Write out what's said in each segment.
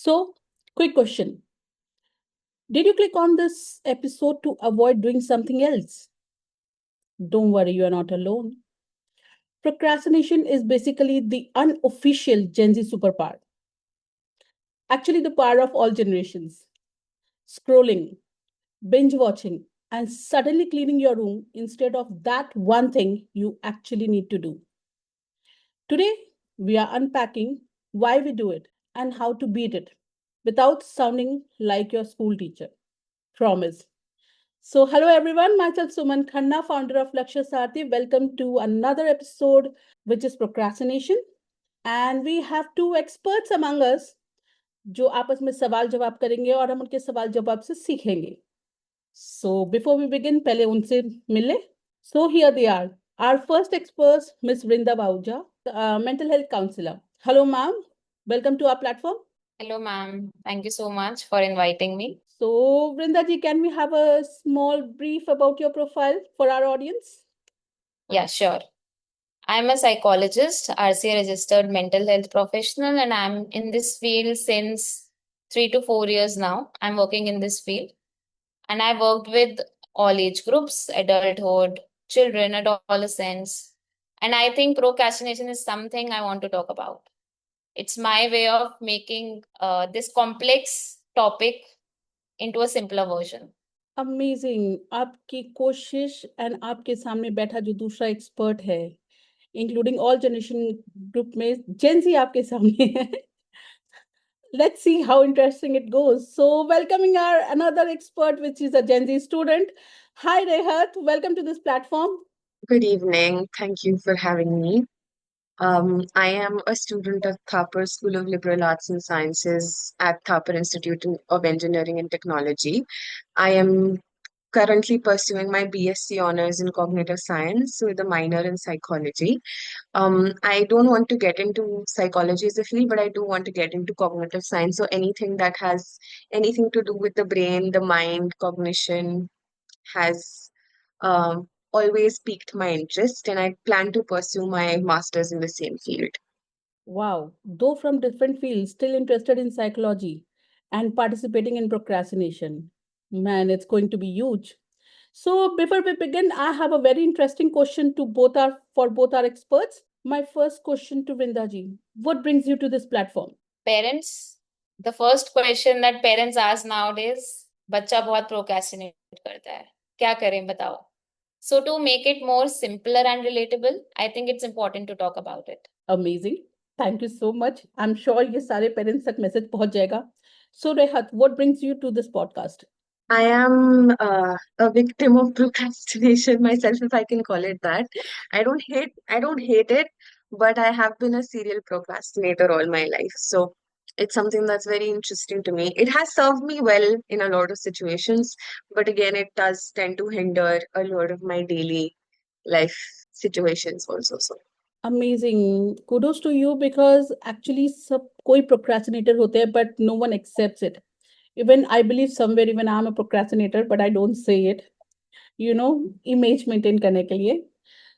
So, quick question. Did you click on this episode to avoid doing something else? Don't worry, you are not alone. Procrastination is basically the unofficial Gen Z superpower. Actually, the power of all generations. Scrolling, binge watching, and suddenly cleaning your room instead of that one thing you actually need to do. Today, we are unpacking why we do it and how to beat it without sounding like your school teacher. Promise. So, hello everyone, myself Suman Khanna, founder of Lakshya Saarthi. Welcome to another episode, which is procrastination. And we have two experts among us जो आपस में सवाल जवाब करेंगे और हम उनके सवाल जवाब से सीखेंगे. So, before we begin, पहले उनसे मिले. So, here they are. Our first expert, Miss Vrinda Bauja, mental health counselor. Hello, ma'am. Welcome to our platform. Hello, ma'am. Thank you so much for inviting me. So, Vrinda ji, can we have a small brief about your profile for our audience? Yeah, sure. I'm a psychologist, RCA registered mental health professional, and I'm in this field since 3 to 4 years now. I'm working in this field, and I worked with all age groups, adulthood, children, adolescents. And I think procrastination is something I want to talk about. It's my way of making this complex topic into a simpler version. Amazing आपकी कोशिश and आपके सामने बैठा जो दूसरा expert है including all generation group में Gen Z आपके सामने है. Let's see how interesting it goes. So, welcoming our another expert, which is a Gen Z student. Hi, Rehat. Welcome to this platform. Good evening. Thank you for having me. I am a student of Thapar School of Liberal Arts and Sciences at Thapar Institute of Engineering and Technology. I am currently pursuing my BSc honors in cognitive science with a minor in psychology. I don't want to get into psychology as a field, but I do want to get into cognitive science. So anything that has anything to do with the brain, the mind, cognition has always piqued my interest, and I plan to pursue my master's in the same field. Wow. Though from different fields, still interested in psychology and participating in procrastination. Man, it's going to be huge. So before we begin, I have a very interesting question to both our experts. My first question to Vrindaji. What brings you to this platform? Parents, the first question that parents ask nowadays, बच्चा बहुत procrastinate करता है, क्या करें बताओ? So to make it more simpler and relatable, I think it's important to talk about it. Amazing. Thank you so much. I'm sure ये सारे parents तक message पहुंच जाएगा. So Rehat, what brings you to this podcast? I am a victim of procrastination myself, if I can call it that. I don't hate it, but I have been a serial procrastinator all my life. So it's something that's very interesting to me. It has served me well in a lot of situations, but again, it does tend to hinder a lot of my daily life situations also. So Amazing. Kudos to you because actually सब कोई procrastinator होते हैं but no one accepts it. Even I believe somewhere even I'm a procrastinator but I don't say it. You know, image maintain करने के लिए.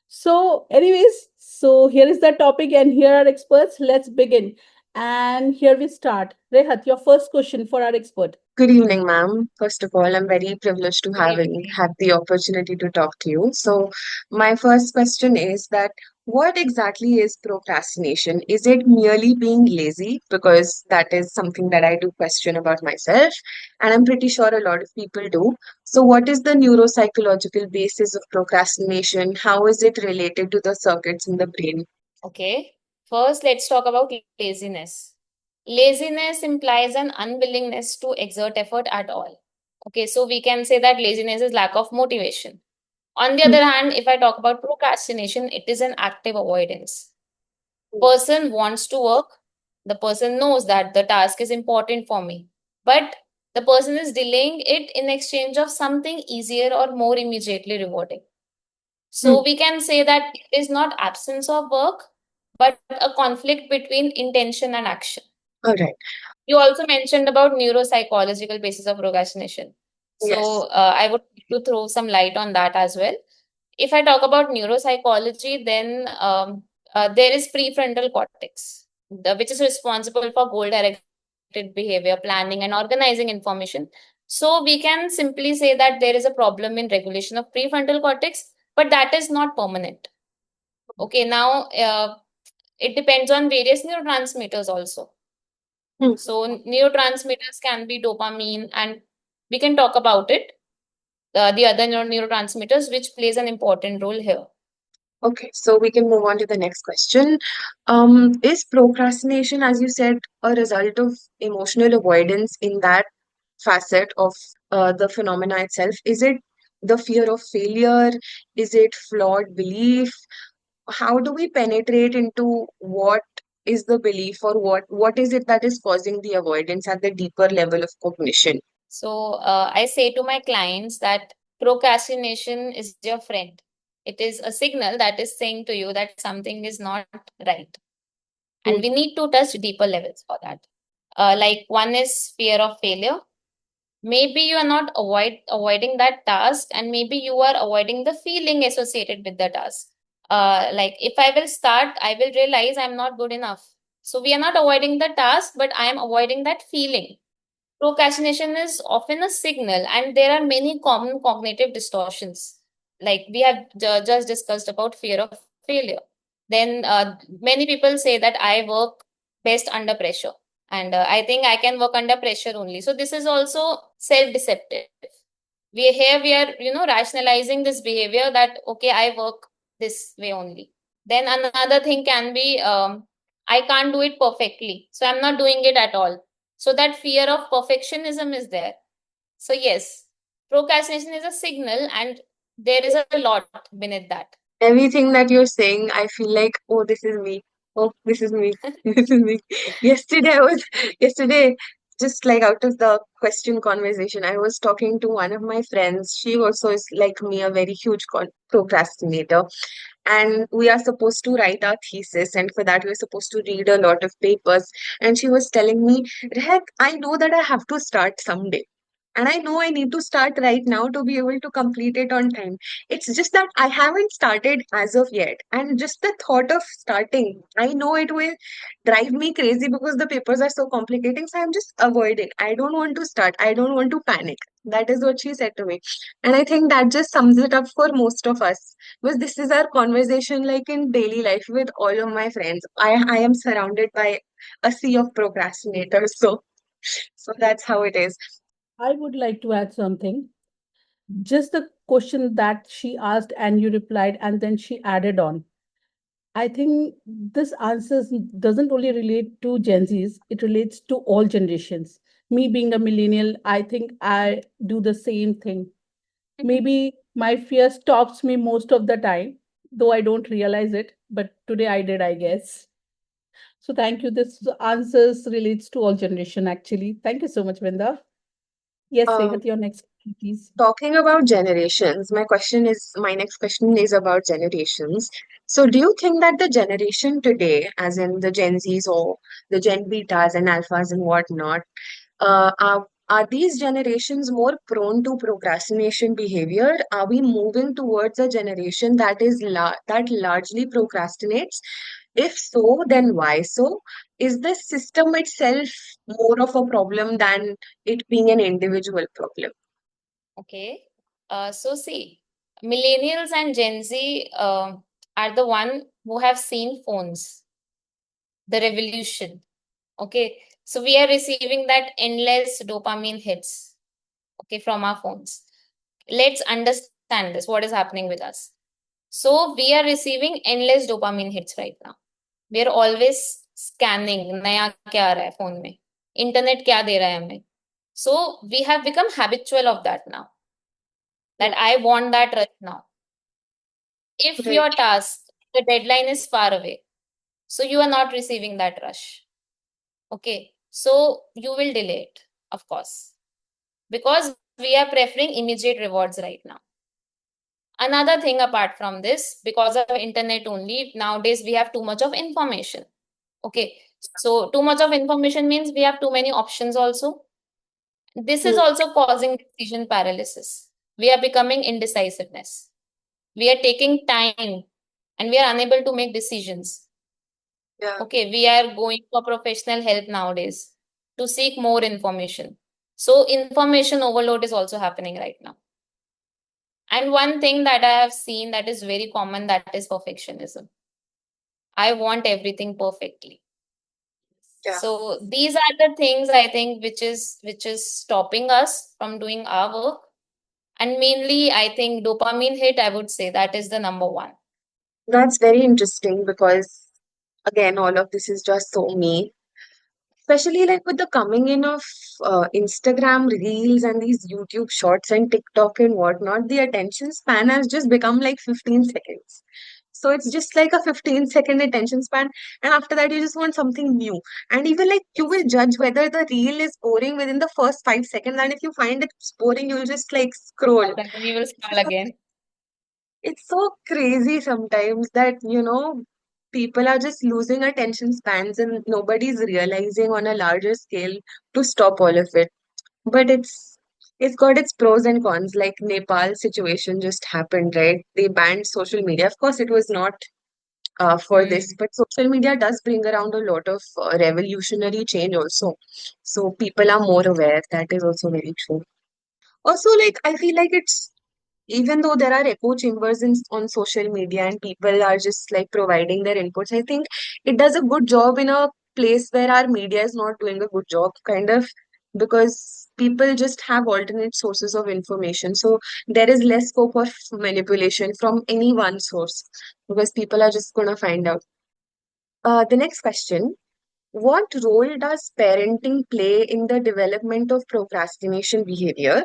So anyways, so here is the topic and here are experts. Let's begin. And here we start. Rehat, your first question for our expert. good evening, ma'am. First of all, I'm very privileged to Good evening. have the opportunity to talk to you. So, my first question is that what exactly is procrastination? Is it merely being lazy? Because that is something that I do question about myself, and I'm pretty sure a lot of people do. So, what is the neuropsychological basis of procrastination? How is it related to the circuits in the brain? Okay. First, let's talk about laziness. Laziness implies an unwillingness to exert effort at all. Okay, so we can say that laziness is lack of motivation. On the Hmm. other hand, if I talk about procrastination, it is an active avoidance. Person wants to work, the person knows that the task is important for me, but the person is delaying it in exchange of something easier or more immediately rewarding. Hmm. So we can say that it is not absence of work, but a conflict between intention and action. All right. You also mentioned about neuropsychological basis of procrastination. Yes. So I would like to throw some light on that as well. If I talk about neuropsychology, then there is prefrontal cortex, which is responsible for goal direction, connected behavior, planning, and organizing information. So we can simply say that there is a problem in regulation of prefrontal cortex, but that is not permanent. Okay, now it depends on various neurotransmitters also. Hmm. So neurotransmitters can be dopamine, and we can talk about it. The other neurotransmitters, which plays an important role here. Okay, so we can move on to the next question. Is procrastination, as you said, a result of emotional avoidance in that facet of the phenomena itself? Is it the fear of failure? Is it flawed belief? How do we penetrate into what is the belief, or what is it that is causing the avoidance at the deeper level of cognition? So I say to my clients that procrastination is your friend. It is a signal that is saying to you that something is not right. And Hmm. we need to touch deeper levels for that. Like one is fear of failure. Maybe you are not avoiding that task, and maybe you are avoiding the feeling associated with the task. Like if I will start, I will realize I'm not good enough. So we are not avoiding the task, but I am avoiding that feeling. Procrastination is often a signal, and there are many common cognitive distortions. Like we have just discussed about fear of failure. Then many people say that I work best under pressure, and I think I can work under pressure only. So this is also self-deceptive. We are rationalizing this behavior that okay, I work this way only. Then another thing can be I can't do it perfectly, so I'm not doing it at all. So that fear of perfectionism is there. So yes, procrastination is a signal, and there is a lot beneath that. Everything that you're saying, I feel like, oh, this is me. Oh, this is me. This is me. Yesterday, just like out of the question conversation, I was talking to one of my friends. She also is like me, a very huge procrastinator. And we are supposed to write our thesis, and for that, we're supposed to read a lot of papers. And she was telling me, Rehak, I know that I have to start someday. And I know I need to start right now to be able to complete it on time. It's just that I haven't started as of yet. And just the thought of starting, I know it will drive me crazy because the papers are so complicating. So I'm just avoiding. I don't want to start. I don't want to panic. That is what she said to me. And I think that just sums it up for most of us. Because this is our conversation like in daily life with all of my friends. I am surrounded by a sea of procrastinators. So that's how it is. I would like to add something. Just the question that she asked and you replied, and then she added on. I think this answer doesn't only relate to Gen Zs, it relates to all generations. Me being a millennial, I think I do the same thing. Maybe my fear stops me most of the time, though I don't realize it, but today I did, I guess. So thank you. This answers relates to all generation actually. Thank you so much, Vinda. Yes, Um, Rehat, your next question, please. Talking about generations, my next question is about generations. So, do you think that the generation today, as in the Gen Zs or the Gen Betas and Alphas and whatnot, are these generations more prone to procrastination behavior? Are we moving towards a generation that largely procrastinates? If so, then why so? Is the system itself more of a problem than it being an individual problem? Okay. So see, millennials and Gen Z are the one who have seen phones, the revolution. Okay. So we are receiving that endless dopamine hits, okay, from our phones. Let's understand this, what is happening with us. So we are receiving endless dopamine hits right now. We are always scanning, नया क्या आ रहा है phone में, internet क्या दे रहा है हमें. So we have become habitual of that now. That I want that right now. If Right. your task, the deadline is far away, so you are not receiving that rush. Okay, so you will delay it, of course, because we are preferring immediate rewards right now. Another thing apart from this, because of internet only, nowadays we have too much of information. Okay, so too much of information means we have too many options also. This is Hmm. also causing decision paralysis. We are becoming indecisiveness. We are taking time and we are unable to make decisions. Yeah. Okay, we are going for professional help nowadays to seek more information. So information overload is also happening right now. And one thing that I have seen that is very common, that is perfectionism. I want everything perfectly. Yeah. So these are the things I think which is stopping us from doing our work. And mainly, I think dopamine hit, I would say that is the number one. That's very interesting because, again, all of this is just so me. Especially like with the coming in of Instagram reels and these YouTube shorts and TikTok and whatnot, the attention span has just become like 15 seconds. So it's just like a 15-second attention span, and after that, you just want something new. And even like you will judge whether the reel is boring within the first 5 seconds, and if you find it boring, you'll just like scroll. Stop that and you will scroll again. It's so crazy sometimes that, people are just losing attention spans and nobody's realizing on a larger scale to stop all of it. But it's got its pros and cons. Like Nepal situation just happened, right? They banned social media. Of course, it was not for this, Hmm. but social media does bring around a lot of revolutionary change also. So people are more aware. That is also very true. Also, like I feel like it's even though there are echo chambers on social media and people are just like providing their inputs, I think it does a good job in a place where our media is not doing a good job, kind of, because people just have alternate sources of information. So there is less scope of manipulation from any one source because people are just going to find out. The next question: what role does parenting play in the development of procrastination behavior?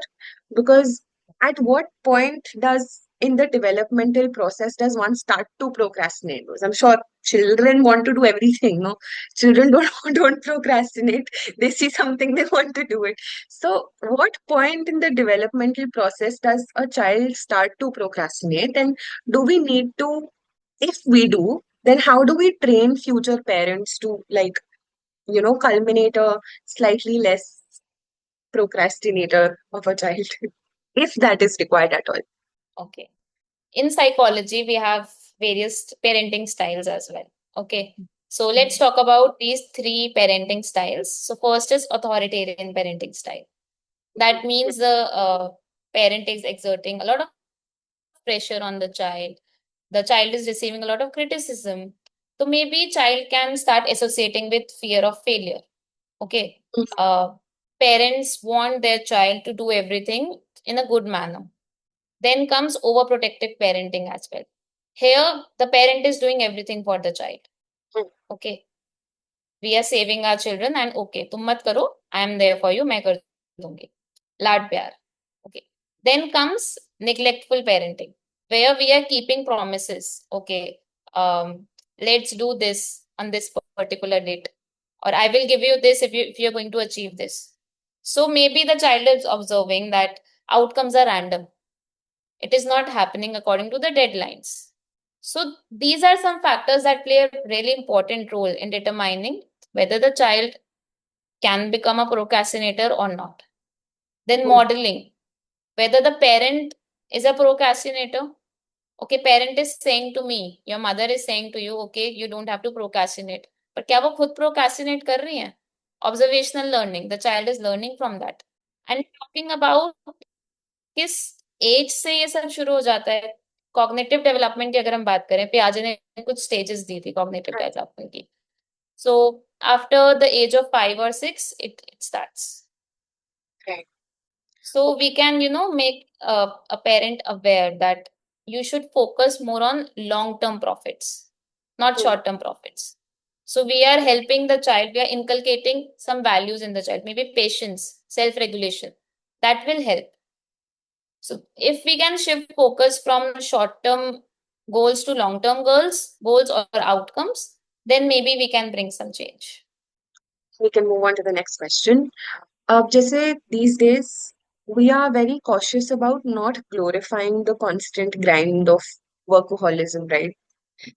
Because at what point in the developmental process does one start to procrastinate? Because I'm sure children want to do everything, no? Children don't don't procrastinate. They see something, they want to do it. So, what point in the developmental process does a child start to procrastinate? And do we need to, if we do, then how do we train future parents to like culminate a slightly less procrastinator of a child, if that is required at all. Okay. In psychology, we have various parenting styles as well. Okay. So let's talk about these three parenting styles. So first is authoritarian parenting style. That means the parent is exerting a lot of pressure on the child. The child is receiving a lot of criticism. So maybe child can start associating with fear of failure. Okay. Parents want their child to do everything in a good manner. Then comes overprotective parenting as well. Here, the parent is doing everything for the child. Okay. We are saving our children and okay, तुम मत करो, I am there for you, मैं कर दूंगी. लाड प्यार. Okay. Then comes neglectful parenting, where we are keeping promises. Okay. Let's do this on this particular date. Or I will give you this if you're going to achieve this. So maybe the child is observing that outcomes are random. It is not happening according to the deadlines. So these are some factors that play a really important role in determining whether the child can become a procrastinator or not. Then modeling, whether the parent is a procrastinator. Okay, parent is saying to me, your mother is saying to you, okay, you don't have to procrastinate. But क्या वो खुद procrastinate कर रही है? Observational learning, the child is learning from that. And talking about किस as से ये सब शुरू हो जाता है, कॉग्निटिव डेवलपमेंट की अगर हम बात करें, पियाजे ने कुछ स्टेजेस दी थी कॉग्निटिव डेवलपमेंट की. So after the age of 5 or 6, it starts. Right. So we can, make a parent aware that you should focus more on long-term profits, not short-term profits. So we are helping the child, we are inculcating some values in the child, maybe patience, self-regulation. That will help. So if we can shift focus from short-term goals to long-term goals or outcomes, then maybe we can bring some change. We can move on to the next question. Jesse, these days we are very cautious about not glorifying the constant grind of workaholism, right?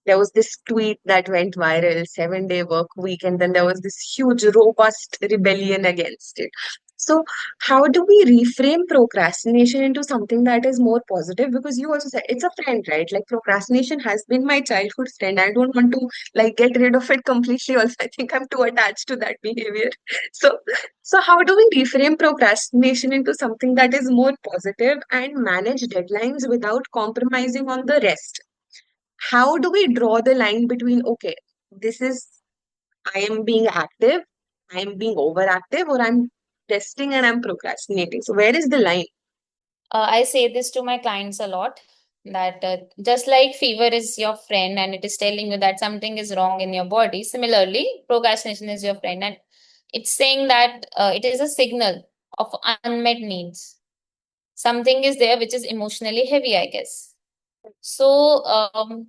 There was this tweet that went viral, 7-day work week, and then there was this huge, robust rebellion against it. So, how do we reframe procrastination into something that is more positive? Because you also said it's a friend, right? Like procrastination has been my childhood friend. I don't want to like get rid of it completely. Also, I think I'm too attached to that behavior. So, so how do we reframe procrastination into something that is more positive and manage deadlines without compromising on the rest? How do we draw the line between, okay, this is I am being active, I am being overactive, or I'm testing and I'm procrastinating. So where is the line? I say this to my clients a lot that just like fever is your friend and it is telling you that something is wrong in your body, similarly, procrastination is your friend and it's saying that it is a signal of unmet needs. Something is there which is emotionally heavy, I guess. So,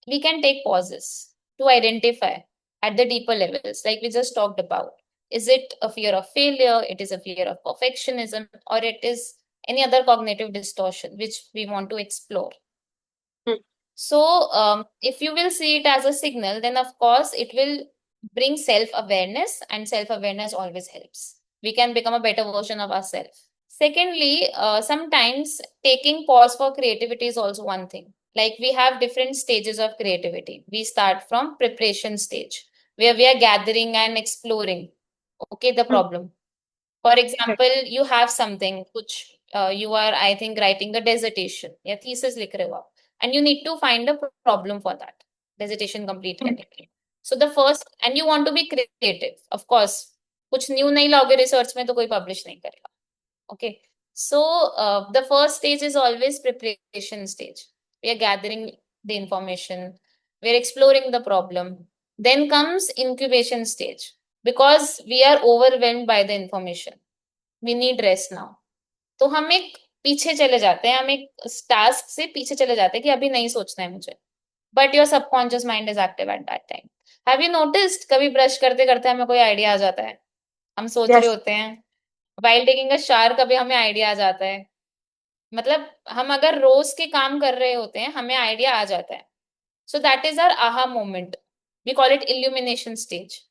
we can take pauses to identify at the deeper levels, like we just talked about. Is it a fear of failure? It is a fear of perfectionism, or it is any other cognitive distortion which we want to explore. Hmm. So, if you will see it as a signal, then of course it will bring self awareness, and self awareness always helps. We can become a better version of ourselves. Secondly, sometimes taking pause for creativity is also one thing. Like we have different stages of creativity. We start from preparation stage, where we are gathering and exploring, okay, the Hmm. problem. For Right. example, you have something which you are, I think, writing a dissertation, या thesis लिख रहे हो आप, and you need to find a problem for that dissertation complete Hmm. करने के लिए. So the first, and you want to be creative, of course. कुछ new नहीं लाओगे research में तो कोई publish नहीं करेगा. Okay. So the first stage is always preparation stage. We are gathering the information. We are exploring the problem. Then comes incubation stage because we are overwhelmed by the information. We need rest now. तो हम एक पीछे चले जाते हैं, हम एक task से पीछे चले जाते हैं कि अभी नहीं सोचना है मुझे. But your subconscious mind is active at that time. Have you noticed कभी ब्रश करते करते हमें कोई आइडिया आ जाता है, हम सोच रहे Yes. होते हैं. वाइल टेकिंग अ शावर कभी हमें आइडिया आ जाता है. मतलब हम अगर रोज के काम कर रहे होते हैं हमें आइडिया आ जाता है. So that is our aha moment. We call it illumination stage.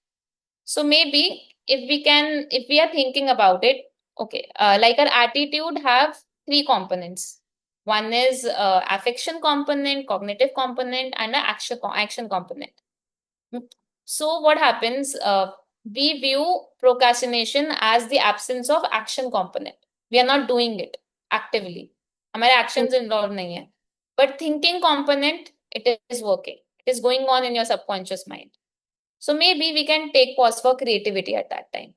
So maybe if we are thinking about it, okay, like our attitude have three components. One is affection component, cognitive component, and an action component. So what happens? We view procrastination as the absence of action component. We are not doing it actively. हमारे Hmm. actions involved नहीं है. But thinking component, it is working. It is going on in your subconscious mind. So maybe we can take pause for creativity at that time.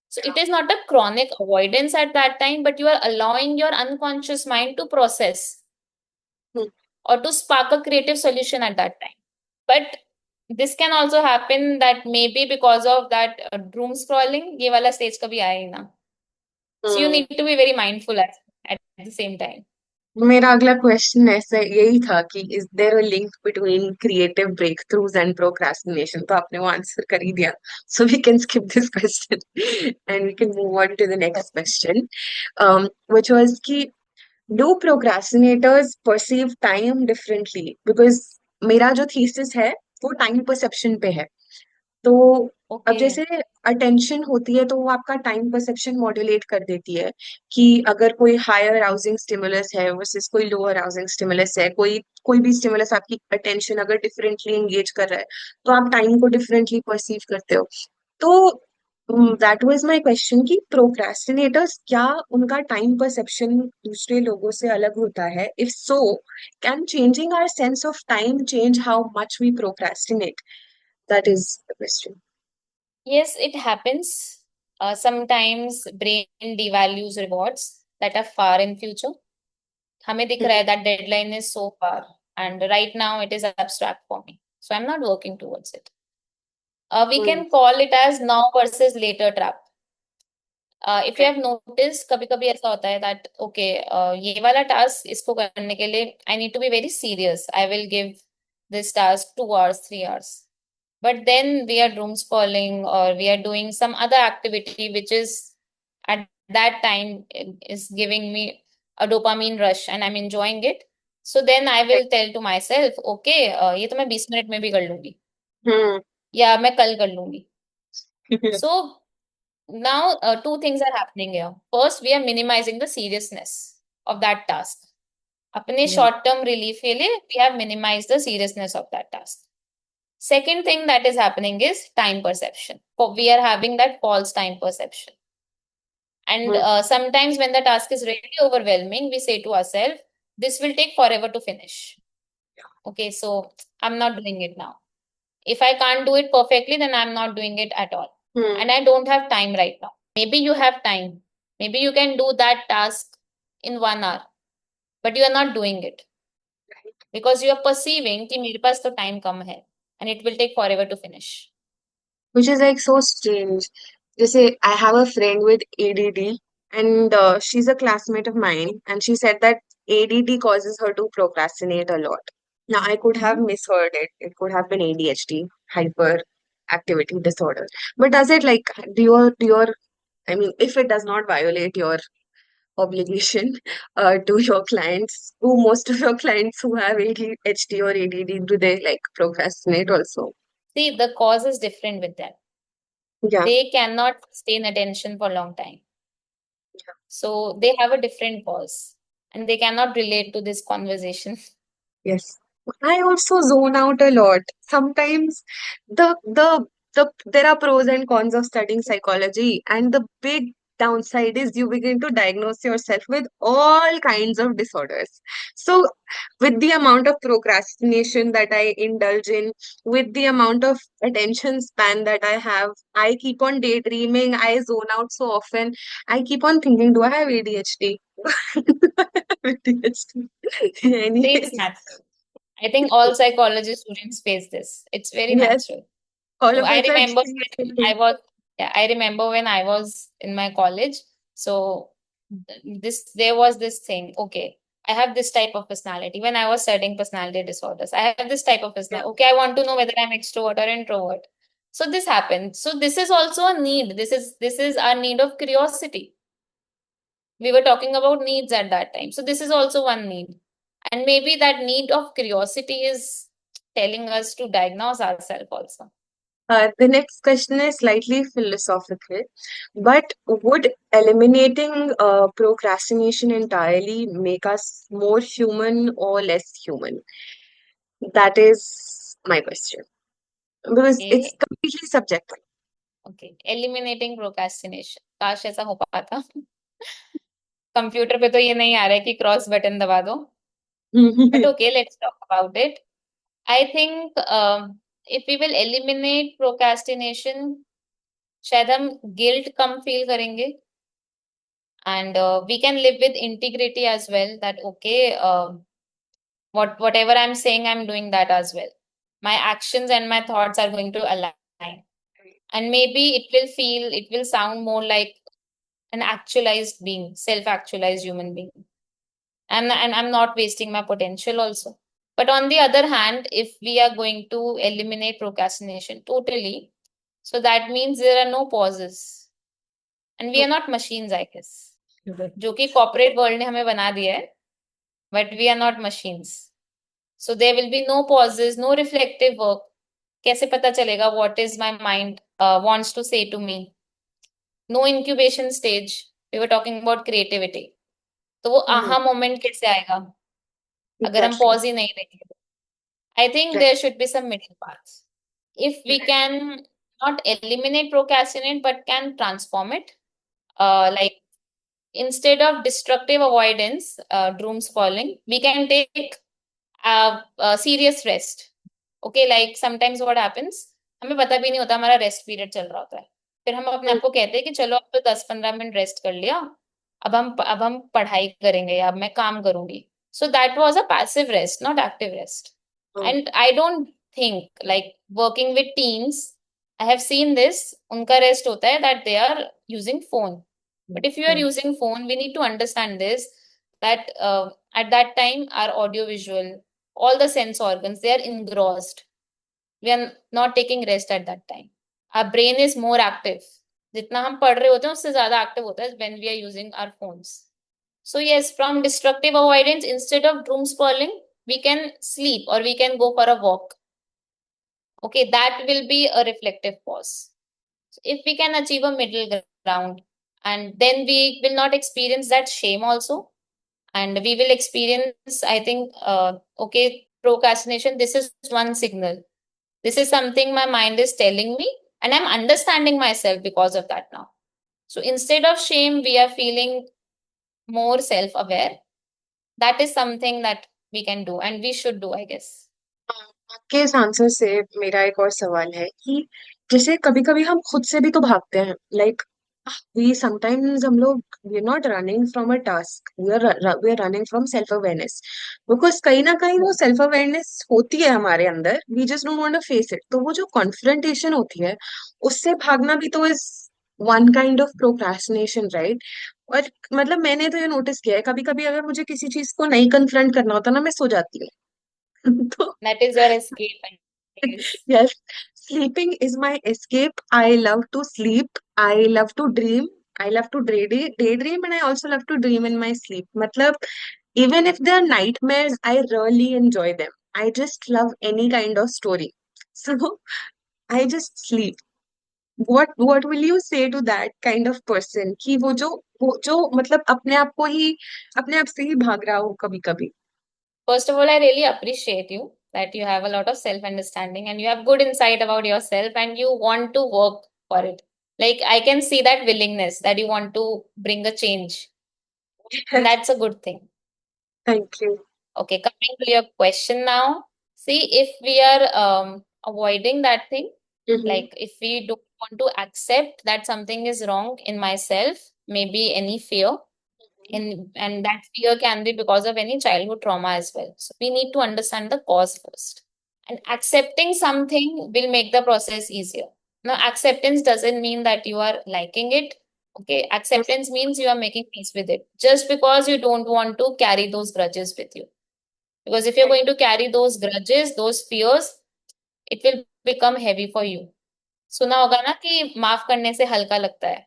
So it is not a chronic avoidance at that time, but you are allowing your unconscious mind to process Hmm. or to spark a creative solution at that time. But this can also happen that maybe because of that doom scrolling, ये वाला stage कभी आए ही ना. So you Hmm. need to be very mindful at the same time. मेरा अगला question ऐसा यही था कि is there a link between creative breakthroughs and procrastination, तो आपने वो आंसर कर ही दिया. So we can skip this question and we can move on to the next question, which was कि do procrastinators perceive time differently? Because मेरा जो thesis है वो टाइम परसेप्शन पे है. तो अब Okay. जैसे अटेंशन होती है तो वो आपका टाइम परसेप्शन मॉड्यूलेट कर देती है कि अगर कोई हायर अराउजिंग स्टिमुलस है वर्सेस कोई लोअर अराउजिंग स्टिमुलस है, कोई कोई भी स्टिमुलस आपकी अटेंशन अगर डिफरेंटली एंगेज कर रहा है तो आप टाइम को डिफरेंटली परसीव करते हो. तो दैट वाज माय क्वेश्चन कि प्रोक्रेस्टिनेटर्स क्या उनका टाइम परसेप्शन दूसरे लोगों से अलग होता है? If so, can changing our sense of time change how much we procrastinate? That is the question. Yes, it happens. Sometimes brain devalues rewards that are far in future. हमें दिख रहा है that deadline is so far and right now it is abstract for me. So I'm not working towards it. We can call it as now versus later trap. If you have noticed, कभी कभी ऐसा होता है that okay, ये वाला task इसको करने के लिए I need to be very serious. I will give this task 2 hours, 3 hours. But then we are doom scrolling or we are doing some other activity which is at that time is giving me a dopamine rush and I'm enjoying it. So then I will tell to myself, okay, ये तो मैं 20 minute में भी कर लूंगी हम्म. या मैं कल कर लूंगी. So now two things are happening here. First, we are minimizing the seriousness of that task. अपने Yeah. short term relief के लिए we have minimized the seriousness of that task. Second thing that is happening is time perception. We are having that false time perception. And sometimes when the task is really overwhelming, we say to ourselves, this will take forever to finish. Okay, so I'm not doing it now. If I can't do it perfectly, then I'm not doing it at all. And I don't have time right now. Maybe you have time. Maybe you can do that task in 1 hour, but you are not doing it because you are perceiving कि मेरे पास तो time कम है and it will take forever to finish. Which is like so strange. Just say I have a friend with ADD, and she's a classmate of mine, and she said that ADD causes her to procrastinate a lot. Now, I could have misheard it. It could have been ADHD, hyperactivity disorder. But does it like I mean, if it does not violate your obligation to your clients, who most of your clients who have ADHD or ADD, do they like procrastinate also? See, the cause is different with them. Yeah. They cannot sustain attention for a long time. So they have a different cause and they cannot relate to this conversation. Yes. I also zone out a lot. Sometimes there are pros and cons of studying psychology, and the big downside is you begin to diagnose yourself with all kinds of disorders. So, with the amount of procrastination that I indulge in, with the amount of attention span that I have, I keep on daydreaming, I zone out so often. I keep on thinking, do I have ADHD? ADHD. See, it's Anyways. natural. I think all psychology students face this. It's very Yes, natural. all So of I us are remember doing the when same I thing. was, yeah, I remember when I was in my college. So there was this thing. Okay, I have this type of personality. When I was studying personality disorders, I have this type of Yeah. personality. Okay, I want to know whether I'm extrovert or introvert. So this happened. So this is also a need. This is our need of curiosity. We were talking about needs at that time. So this is also one need. And maybe that need of curiosity is telling us to diagnose ourselves also. The next question is slightly philosophical, but would eliminating procrastination entirely make us more human or less human? That is my question. Because it's Okay. completely subjective. Okay. Eliminating procrastination. काश ऐसा हो पाता. Computer पे तो ये नहीं आ रहा है कि क्रॉस बटन दबा दो. But okay, let's talk about it. I think if we will eliminate procrastination, शायद हम guilt कम feel करेंगे. And we can live with integrity as well. That okay, whatever I'm saying, I'm doing that as well. My actions and my thoughts are going to align. And maybe it will sound more like an actualized being, self-actualized human being. And I'm not wasting my potential also. But on the other hand, if we are going to eliminate procrastination totally, so that means there are no pauses. And we are not machines, I guess. जो कि corporate world ने हमें बना दिया है, but we are not machines. So there will be no pauses, no reflective work. कैसे पता चलेगा what is my mind wants to say to me? No incubation stage. We were talking about creativity. तो वो aha moment कैसे आएगा अगर हम Exactly. pause ही नहीं देंगे? I think Right. there should be some middle paths. If we can not eliminate procrastinate but can transform it, like instead of destructive avoidance, doom scrolling, we can take serious rest. Okay, like sometimes what happens, हमें पता भी नहीं होता हमारा rest period चल रहा होता है. फिर हम अपने आप को कहते हैं कि चलो अब तो 10-15 मिनट रेस्ट कर लिया, अब हम पढ़ाई करेंगे या अब मैं काम करूंगी. So that was a passive rest, not active rest. And I don't think like working with teens, I have seen this, उनका rest होता है that they are using phone. But if you are using phone, we need to understand this, that at that time our audio visual, all the sense organs, they are engrossed. We are not taking rest at that time. Our brain is more active. जितना हम पढ़ रहे होते हैं उससे ज्यादा active होता है when we are using our phones. So yes, from destructive avoidance, instead of doom scrolling, we can sleep or we can go for a walk. Okay, that will be a reflective pause. So if we can achieve a middle ground, around. And then we will not experience that shame also. And we will experience, I think, okay, procrastination, this is one signal. This is something my mind is telling me, and I'm understanding myself because of that now. So instead of shame, we are feeling more self aware. That is something that we can do and we should do, I guess. आपके इस answer से मेरा एक और सवाल है कि जैसे कभी कभी हम खुद से भी तो भागते हैं, लाइक वी समटाइम्स हम लोग we are not running from a task, we are running from self awareness, because कहीं ना कहीं वो सेल्फ अवेयरनेस होती है हमारे अंदर, we just don't want to face it, तो वो जो कॉन्फ्रंटेशन होती है उससे भागना भी तो is one kind of procrastination, right? और मतलब मैंने तो ये नोटिस किया है, कभी कभी अगर मुझे किसी चीज को नहीं कन्फ्रंट करना होता ना, मैं सो जाती हूँ तो That is your escape, I guess. yes, sleeping is my escape. I love to sleep. I love to dream. I love to daydream, and I also love to dream in my sleep. Matlab, even if they're nightmares, I really enjoy them. I just love any kind of story. So I just sleep. What will you say to that kind of person कि वो जो मतलब अपने आप से ही भाग रहा हो कभी कभी? First of all, I really appreciate you that you have a lot of self understanding and you have good insight about yourself and you want to work for it. Like, I can see that willingness that you want to bring a change, and that's a good thing. Thank you. Okay, coming to your question now. See, if we are avoiding that thing, Mm-hmm. like if we don't want to accept that something is wrong in myself, maybe any fear, and that fear can be because of any childhood trauma as well. So we need to understand the cause first. And accepting something will make the process easier. Now, acceptance doesn't mean that you are liking it. Okay, acceptance means you are making peace with it. Just because you don't want to carry those grudges with you. Because if you're going to carry those grudges, those fears, it will become heavy for you. सुना होगा ना कि माफ करने से हल्का लगता है.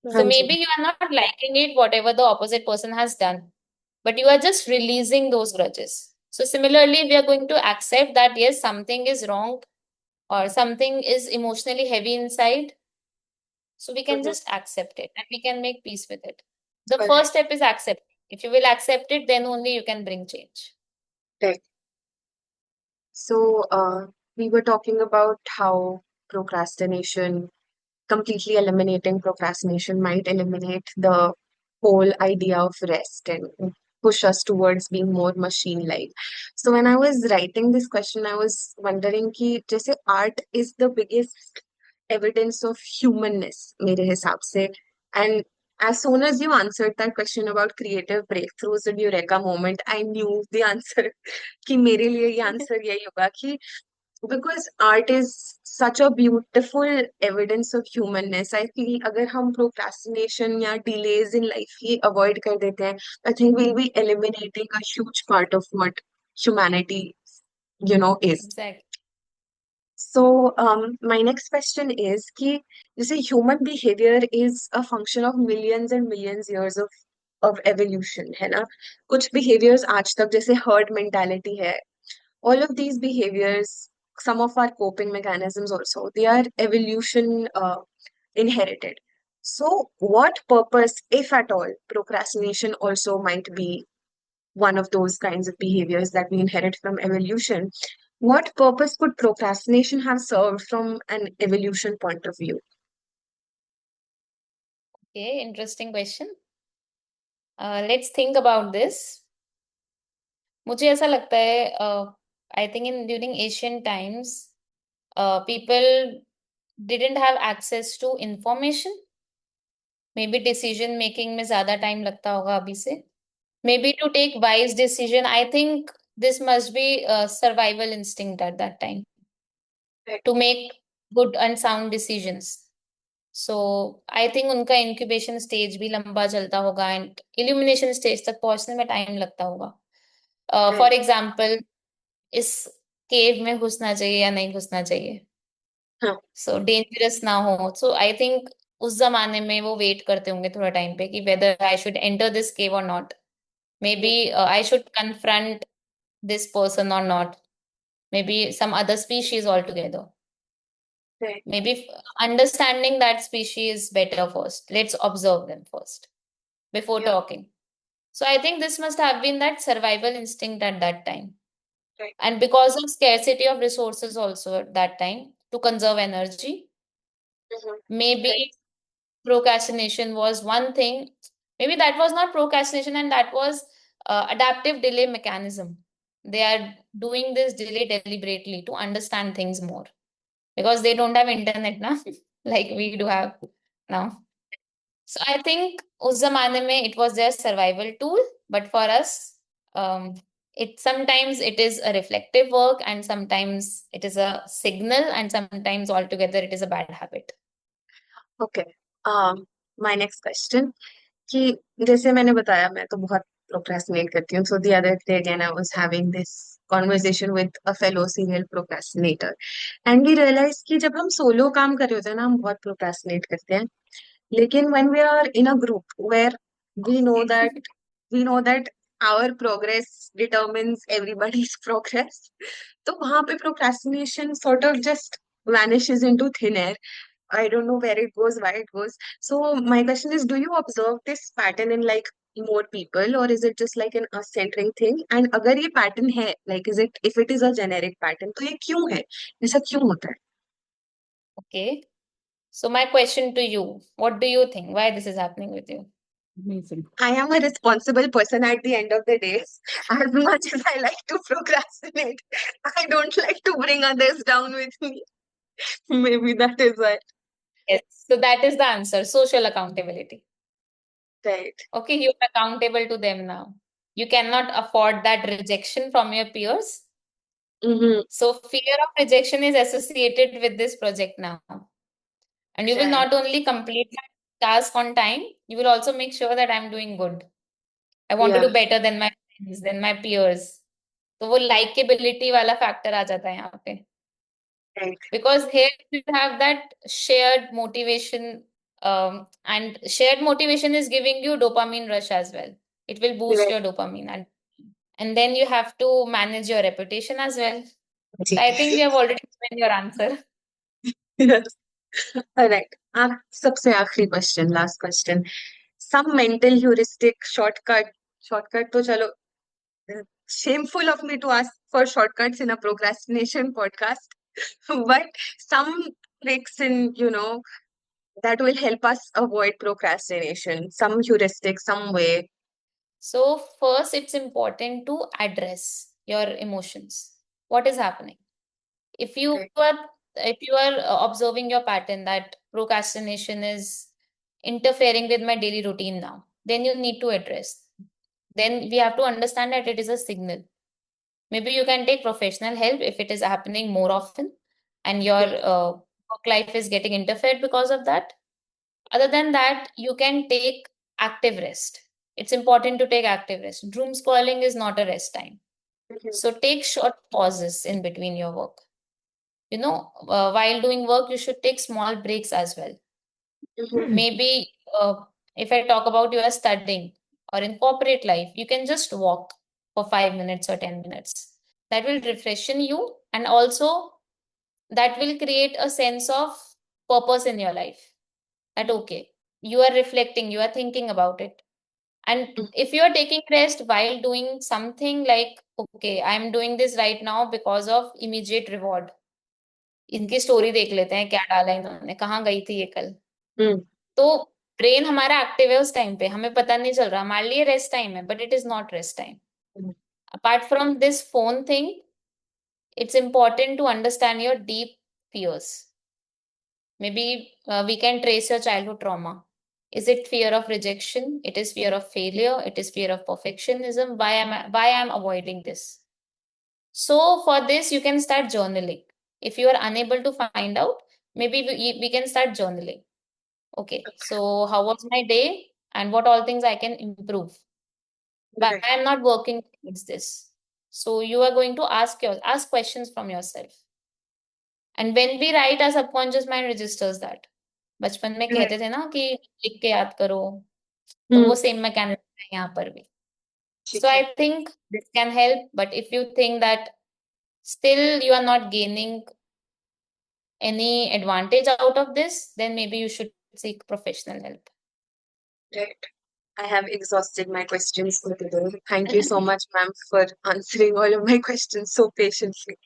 So हाँ जी. maybe you are not liking it, whatever the opposite person has done, but you are just releasing those grudges. So similarly, we are going to accept that yes, something is wrong or something is emotionally heavy inside. So we can Mhm. just accept it and we can make peace with it. The Correct. first step is accept. If you will accept it, then only you can bring change. Right. So, we were talking about how procrastination, completely eliminating procrastination might eliminate the whole idea of rest and push us towards being more machine-like. So when I was writing this question, I was wondering कि जैसे art is the biggest evidence of humanness मेरे हिसाब से, and as soon as you answered that question about creative breakthroughs and eureka moment, I knew the answer कि मेरे लिए ये answer यही होगा कि because art is such a beautiful evidence of humanness. I feel अगर हम procrastination या delays in life he avoid कर देते हैं, I think we'll be eliminating a huge part of what humanity, is. Exactly. So, my next question is कि जैसे human behavior is a function of millions and millions years of evolution, है ना? कुछ behaviors आज तक जैसे herd mentality है, all of these behaviors, some of our coping mechanisms also, they are evolution inherited. So, what purpose, if at all, procrastination also might be one of those kinds of behaviors that we inherit from evolution? What purpose could procrastination have served from an evolution point of view? Okay, interesting question. Let's think about this. मुझे ऐसा लगता है, I think in during ancient times, people didn't have access to information. Maybe decision making में ज्यादा time लगता होगा अभी से. Maybe to take wise decision, I think this must be a survival instinct at that time Right. to make good and sound decisions. So I think उनका incubation stage भी लंबा चलता होगा and illumination stage तक पहुंचने में time लगता होगा. For Right. example, इस केव में घुसना चाहिए या नहीं घुसना चाहिए, हाँ. सो डेंजरस ना हो. सो आई थिंक उस जमाने में वो वेट करते होंगे थोड़ा टाइम पे कि whether I should enter this cave or not, maybe I should confront this person or not, maybe some other species altogether. Right. Maybe understanding that species better first. Let's observe them first before Yeah. talking. So I think this must have been that survival instinct at that time. Right. And because of scarcity of resources also at that time to conserve energy, Mm-hmm. Right. maybe procrastination was one thing. Maybe that was not procrastination, and that was adaptive delay mechanism. They are doing this delay deliberately to understand things more because they don't have internet now, like we do have now. So I think उस जमाने में it was their survival tool, but for us, um, it sometimes it is a reflective work, and sometimes it is a signal, and sometimes altogether it is a bad habit. Okay. My next question कि जैसे मैंने बताया मैं तो बहुत procrastinate करती हूँ. So the other day again I was having this conversation with a fellow serial procrastinator and we realized कि जब हम सोलो काम कर रहे होते हैं ना हम बहुत प्रोक्रेस्टिनेट करते हैं. लेकिन when we are in a group where we know that we know that our progress determines everybody's progress, तो वहां पे procrastination sort of just vanishes into thin air. I don't know where it goes, why it goes. So my question is, do you observe this pattern in like more people, or is it just like an us centering thing? And अगर ये pattern है, like is it if it is a generic pattern, तो ये क्यों है? ऐसा क्यों होता है? Okay. So my question to you, what do you think? Why this is happening with you? Amazing. I am a responsible person at the end of the day. As much as I like to procrastinate, I don't like to bring others down with me. Maybe that is why. Yes. So that is the answer, social accountability. Right. Okay, you are accountable to them now. You cannot afford that rejection from your peers. Mm-hmm. So fear of rejection is associated with this project now. And you will Right. not only complete that task on time, you will also make sure that I'm doing good. I want to Yeah. do better than my friends, than my peers. तो वो likability वाला factor आ जाता है यहाँ पे. Right. Because here you have that shared motivation, and shared motivation is giving you dopamine rush as well. It will boost Right. your dopamine, and then you have to manage your reputation as well. So I think we have already given your answer. Yes. All right. सबसे आखिरी question, last question. Some mental heuristic shortcut तो चलो shameful of me to ask for shortcuts in a procrastination podcast, but some tricks in, that will help us avoid procrastination, some heuristic, some way. So first, it's important to address your emotions. What is happening? If you Right. are if you are observing your pattern that procrastination is interfering with my daily routine now, then you need to address. Then we have to understand that it is a signal. Maybe you can take professional help if it is happening more often and your Mm, work life is getting interfered because of that. Other than that, you can take active rest. It's important to take active rest. Doom scrolling is not a rest time. mhm, So take short pauses in between your work. While doing work, you should take small breaks as well. mhm, Maybe if I talk about you are studying or in corporate life, you can just walk for 5 minutes or 10 minutes. That will refreshen you, and also that will create a sense of purpose in your life. That okay, you are reflecting, you are thinking about it. And mhm. if you are taking rest while doing something like, okay, I'm doing this right now because of immediate reward. इनकी story देख लेते हैं क्या डाला इन्होंने कहाँ गई थी ये कल Mm, तो ब्रेन हमारा एक्टिव है उस टाइम पे हमें पता नहीं चल रहा हमारे लिए रेस्ट टाइम है but it is not rest time mm, apart from this phone thing it's important to understand your deep fears. Maybe we can trace your childhood trauma. Is it fear of rejection? It is fear of failure. It is fear of perfectionism. Why am I avoiding this? So for this, you can start journaling. If you are unable to find out, maybe we can start journaling. Okay, so how was my day and what all things I can improve? Why right. I'm not working towards this? So you are going to ask questions from yourself. And when we write, our subconscious mind registers that. बचपन में Right. कहते थे ना कि लिख के याद करो तो वो Mm, सेम मैकेनिज्म है यहाँ पर भी ठीक so है. I think this can help but if you think that still you are not gaining any advantage out of this, then maybe you should seek professional help. Right. I have exhausted my questions for today. Thank you so much, ma'am, for answering all of my questions so patiently.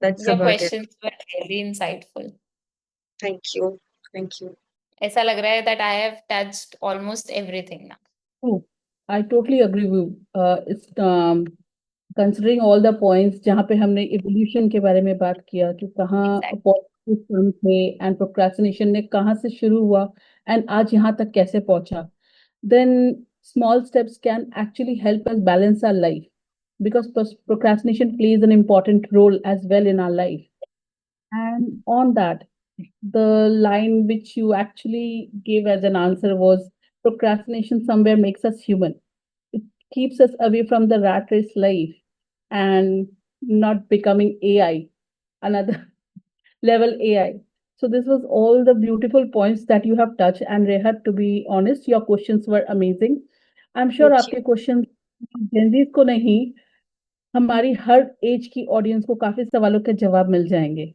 That's Your about it. questions were really insightful. Thank you. Thank you. ऐसा लग रहा है that I have touched almost everything now. Oh, I totally agree with you. It's considering all the points जहाँ पे हमने evolution के बारे में बात किया कि कहाँ Exactly. opportunities थे and procrastination ने कहाँ से शुरू हुआ and आज यहाँ तक कैसे पहुंचा. Then small steps can actually help us balance our life because procrastination plays an important role as well in our life. And on that, the line which you actually gave as an answer was procrastination somewhere makes us human. It keeps us away from the rat race life and not becoming AI, another level AI. So this was all the beautiful points that you have touched. And Rehat, to be honest, your questions were amazing. I'm sure Thank you. आपके questions Gen Zs को नहीं हमारी हर as की audience को काफी सवालों के जवाब मिल जाएंगे.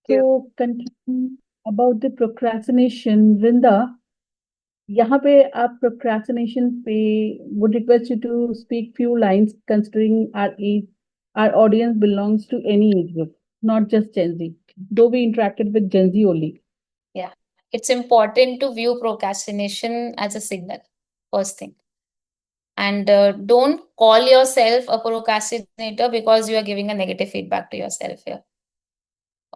So Yeah. continue about the procrastination, Vrinda. यहाँ पे आप procrastination पे would request you to speak few lines considering our age, our audience belongs to any age group, not just Gen Z. Though we interacted with Gen Z only. Yeah. It's important to view procrastination as a signal, first thing. And don't call yourself a procrastinator because you are giving a negative feedback to yourself here.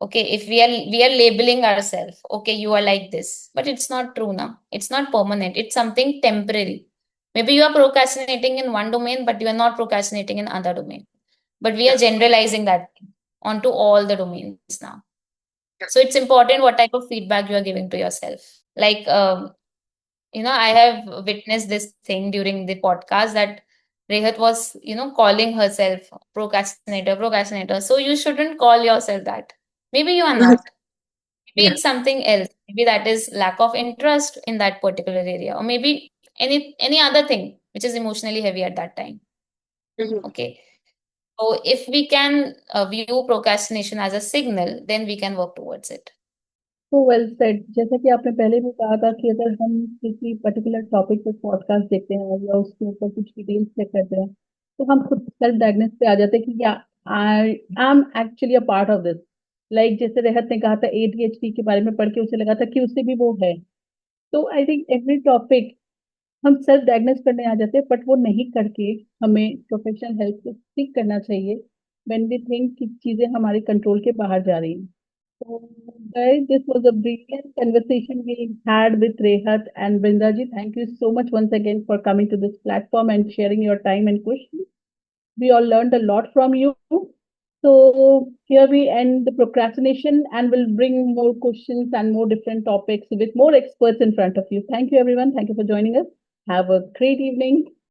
Okay, if we are labeling ourselves, okay, you are like this, but it's not true now. It's not permanent. It's something temporary. Maybe you are procrastinating in one domain, but you are not procrastinating in other domain. But we are Yeah. generalizing that onto all the domains now. Yeah. So it's important what type of feedback you are giving to yourself. Like, I have witnessed this thing during the podcast that Rehat was, calling herself procrastinator, procrastinator. So you shouldn't call yourself that. Maybe you are not. Maybe Yeah. it's something else. Maybe that is lack of interest in that particular area, or maybe any other thing which is emotionally heavy at that time. Mhm. Okay. So if we can view procrastination as a signal, then we can work towards it. तो well said जैसा कि आपने पहले भी कहा था कि अगर हम किसी पर्टिकुलर टॉपिक पे पॉडकास्ट देखते हैं या उसके ऊपर कुछ डिटेल्स चेक करते हैं तो हम खुद सेल्फ डायग्नोस पे आ जाते हैं कि या I am actually a part of this. Like जैसे रेहत ने कहा था एडीएचडी के बारे में पढ़ के उसे लगा था कि उससे भी वो है. तो आई थिंक एवरी टॉपिक हम सेल्फ डायग्नोस करने आ जाते हैं बट वो नहीं करके हमें प्रोफेशनल हेल्प से सीख करना चाहिए व्हेन वी थिंक कि चीजें हमारे कंट्रोल के बाहर जा रही हैं. So, guys, this was a brilliant conversation we had with Rehat and Brindaji. Thank you so much once again for coming to this platform and sharing your time and questions. We all learned a lot from you. So, here we end the procrastination and we'll bring more questions and more different topics with more experts in front of you. Thank you, everyone. Thank you for joining us. Have a great evening.